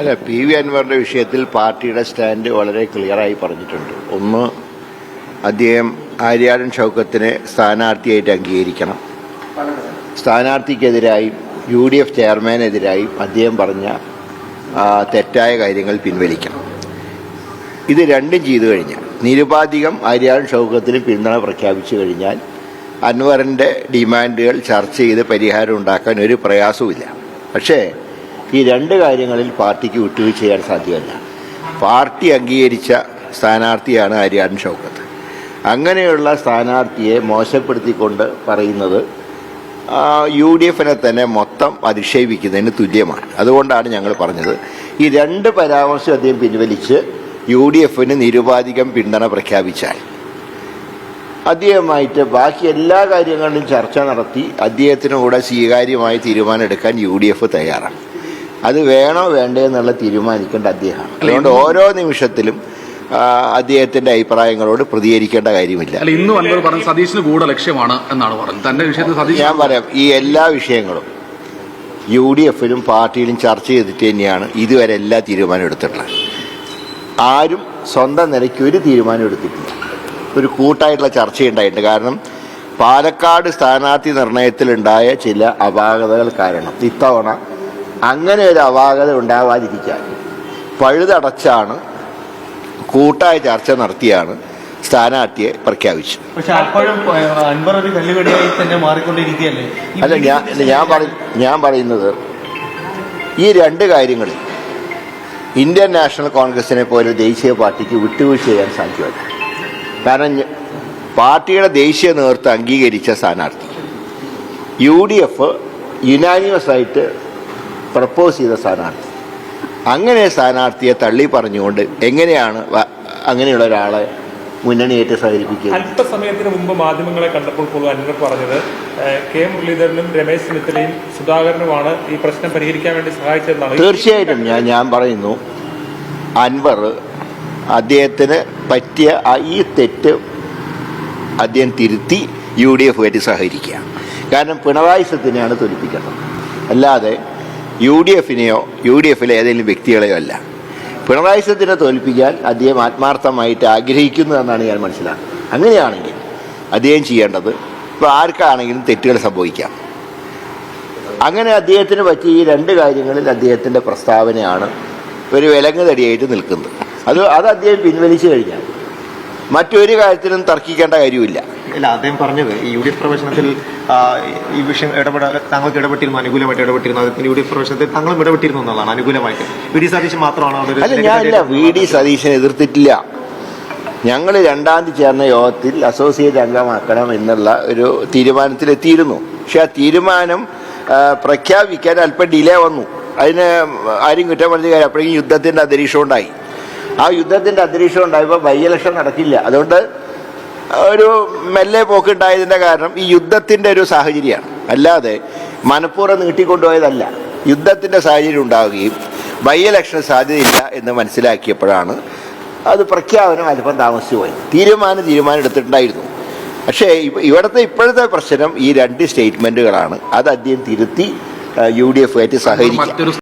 അല്ല, P V അൻവറിൻ്റെ വിഷയത്തിൽ പാർട്ടിയുടെ സ്റ്റാൻഡ് വളരെ ക്ലിയറായി പറഞ്ഞിട്ടുണ്ട്. ഒന്ന്, അദ്ദേഹം ആര്യാടൻ ഷൗക്കത്തിനെ സ്ഥാനാർത്ഥിയായിട്ട് അംഗീകരിക്കണം. സ്ഥാനാർത്ഥിക്കെതിരായും UDF ചെയർമാനെതിരായും അദ്ദേഹം പറഞ്ഞ തെറ്റായ കാര്യങ്ങൾ പിൻവലിക്കണം. ഇത് രണ്ടും ചെയ്തു കഴിഞ്ഞാൽ, നിരുപാധികം ആര്യാടൻ ഷൗക്കത്തിന് പിന്തുണ പ്രഖ്യാപിച്ചു കഴിഞ്ഞാൽ അൻവറിൻ്റെ ഡിമാൻഡുകൾ ചർച്ച ചെയ്ത് പരിഹാരം ഉണ്ടാക്കാൻ ഒരു പ്രയാസവുമില്ല. പക്ഷേ ഈ രണ്ട് കാര്യങ്ങളിൽ പാർട്ടിക്ക് വിട്ടുവീഴ്ച ചെയ്യാൻ സാധ്യമല്ല. പാർട്ടി അംഗീകരിച്ച സ്ഥാനാർത്ഥിയാണ് ആര്യാടൻ ഷൗക്കത്ത്. അങ്ങനെയുള്ള സ്ഥാനാർത്ഥിയെ മോശപ്പെടുത്തിക്കൊണ്ട് പറയുന്നത് UDFനെ തന്നെ മൊത്തം അധിക്ഷേപിക്കുന്നതിന് തുല്യമാണ്. അതുകൊണ്ടാണ് ഞങ്ങൾ പറഞ്ഞത്, ഈ രണ്ട് പരാമർശം അദ്ദേഹം പിൻവലിച്ച് UDFന് നിരുപാധികം പിന്തുണ പ്രഖ്യാപിച്ചാൽ അദ്ദേഹമായിട്ട് ബാക്കി എല്ലാ കാര്യങ്ങളിലും ചർച്ച നടത്തി അദ്ദേഹത്തിനൂടെ സ്വീകാര്യമായ തീരുമാനം എടുക്കാൻ UDF തയ്യാറാണ്. അത് വേണോ വേണ്ടേ എന്നുള്ള തീരുമാനിക്കേണ്ട അദ്ദേഹമാണ്. അതുകൊണ്ട് ഓരോ നിമിഷത്തിലും അദ്ദേഹത്തിന്റെ അഭിപ്രായങ്ങളോട് പ്രതികരിക്കേണ്ട കാര്യമില്ല. ഞാൻ പറയാം, ഈ എല്ലാ വിഷയങ്ങളും UDFലും പാർട്ടിയിലും ചർച്ച ചെയ്തിട്ട് തന്നെയാണ് ഇതുവരെ എല്ലാ തീരുമാനം എടുത്തിട്ടുള്ളത്. ആരും സ്വന്തം നിലയ്ക്ക് ഒരു തീരുമാനം എടുത്തിട്ടില്ല. ഒരു കൂട്ടായിട്ടുള്ള ചർച്ചയുണ്ടായിട്ടുണ്ട്. കാരണം പാലക്കാട് സ്ഥാനാർത്ഥി നിർണയത്തിലുണ്ടായ ചില അപാകതകൾ കാരണം ഇത്തവണ അങ്ങനെ ഒരു അപാകത ഉണ്ടാവാതിരിക്കാൻ പഴുതടച്ചാണ് കൂട്ടായ ചർച്ച നടത്തിയാണ് സ്ഥാനാർത്ഥിയെ പ്രഖ്യാപിച്ചത്. അല്ല, ഞാൻ പറയുന്നത് ഈ രണ്ട് കാര്യങ്ങളിൽ ഇന്ത്യൻ നാഷണൽ കോൺഗ്രസിനെ പോലെ ദേശീയ പാർട്ടിക്ക് വിട്ടുവീഴ്ച ചെയ്യാൻ സാധ്യമല്ല. കാരണം പാർട്ടിയുടെ ദേശീയ നേതൃത്വം അംഗീകരിച്ച സ്ഥാനാർത്ഥി, UDF യുനാനിമസ് ആയിട്ട് പ്രപ്പോസ് ചെയ്ത സ്ഥാനാർത്ഥി, അങ്ങനെ സ്ഥാനാർത്ഥിയെ തള്ളി പറഞ്ഞുകൊണ്ട് എങ്ങനെയാണ് അങ്ങനെയുള്ള ഒരാളെ മുന്നണിയേറ്റ് സഹകരിപ്പിക്കുക? അല്പസമയത്തിന് മുമ്പ് മാധ്യമങ്ങളെ കണ്ടപ്പോൾ പോലും അൻവർ പറഞ്ഞത് K മുരളീധരനും രമേശ് ചെന്നിത്തലയും സുധാകരനുമാണ് ഈ പ്രശ്നം പരിഹരിക്കാൻ വേണ്ടി സഹായിച്ചതെന്നാണ്. തീർച്ചയായിട്ടും ഞാൻ പറയുന്നു, അൻവർ അദ്ദേഹത്തിന് പറ്റിയ ഈ തെറ്റ് അദ്ദേഹം തിരുത്തി UDFുമായിട്ട് സഹകരിക്കുക. കാരണം പിണറായി സത്തിനെയാണ് തോൽപ്പിക്കേണ്ടത്, അല്ലാതെ UDFനെയോ UDFിലെ ഏതെങ്കിലും വ്യക്തികളെയോ അല്ല. പിണറായി സത്തിനെ തോൽപ്പിക്കാൻ അദ്ദേഹം ആത്മാർത്ഥമായിട്ട് ആഗ്രഹിക്കുന്നു എന്നാണ് ഞാൻ മനസ്സിലാക്കുന്നത്. അങ്ങനെയാണെങ്കിൽ അദ്ദേഹം ചെയ്യേണ്ടത്, ഇപ്പോൾ ആർക്കാണെങ്കിലും തെറ്റുകൾ സംഭവിക്കാം. അങ്ങനെ അദ്ദേഹത്തിന് പറ്റിയ ഈ രണ്ട് കാര്യങ്ങളിൽ അദ്ദേഹത്തിൻ്റെ പ്രസ്താവനയാണ് ഒരു വിലങ്ങുതടിയായിട്ട് നിൽക്കുന്നത്. അത് അദ്ദേഹം പിൻവലിച്ചു കഴിഞ്ഞാൽ മറ്റൊരു കാര്യത്തിലും തർക്കിക്കേണ്ട കാര്യമില്ല. ഇല്ല, അദ്ദേഹം പറഞ്ഞത് ഈ UDF പ്രവേശനത്തിൽ ഈ വിഷയം താങ്കൾക്ക് ഇടപെട്ടിരുന്നു, അനുകൂലമായിട്ട് ഇടപെട്ടിരുന്നു. അതിന് UDF പ്രവേശനത്തിൽ താങ്കളും ഇടപെട്ടിരുന്നു എന്നുള്ളതാണ്. അനുകൂലമായിട്ട് VD സതീശൻ മാത്രമാണ് അവിടെ. അല്ല, ഞാനില്ല, VD സതീശൻ എതിർത്തിട്ടില്ല. ഞങ്ങൾ 2-ാം തീയതി ചേർന്ന യോഗത്തിൽ അസോസിയേറ്റ് അംഗമാക്കണം എന്നുള്ള ഒരു തീരുമാനത്തിലെത്തിയിരുന്നു. പക്ഷെ ആ തീരുമാനം പ്രഖ്യാപിക്കാൻ അല്പം ഡിലേ വന്നു. അതിന് ആരും കുറ്റം പറഞ്ഞ കാര്യം, അപ്പോഴേക്കും യുദ്ധത്തിൻ്റെ അന്തരീക്ഷം ഉണ്ടായി. ആ യുദ്ധത്തിൻ്റെ അന്തരീക്ഷം ഉണ്ടായപ്പോൾ ബൈ ഇലക്ഷൻ നടക്കില്ല. അതുകൊണ്ട് ഒരു മെല്ലെ പോക്കുണ്ടായതിൻ്റെ കാരണം ഈ യുദ്ധത്തിൻ്റെ ഒരു സാഹചര്യമാണ്, അല്ലാതെ മനഃപൂർവ്വം നീട്ടിക്കൊണ്ടുപോയതല്ല. യുദ്ധത്തിൻ്റെ സാഹചര്യം ഉണ്ടാവുകയും ബൈ ഇലക്ഷൻ സാധ്യതയില്ല എന്ന് മനസ്സിലാക്കിയപ്പോഴാണ് അത് പ്രഖ്യാപനം അല്പം താമസിച്ചു പോയി. തീരുമാനം എടുത്തിട്ടുണ്ടായിരുന്നു. പക്ഷേ ഇപ്പോഴത്തെ പ്രശ്നം ഈ രണ്ട് സ്റ്റേറ്റ്മെൻറ്റുകളാണ്. അത് അദ്ദേഹം തിരുത്തി UDFുമായിട്ട് സഹകരിക്കും.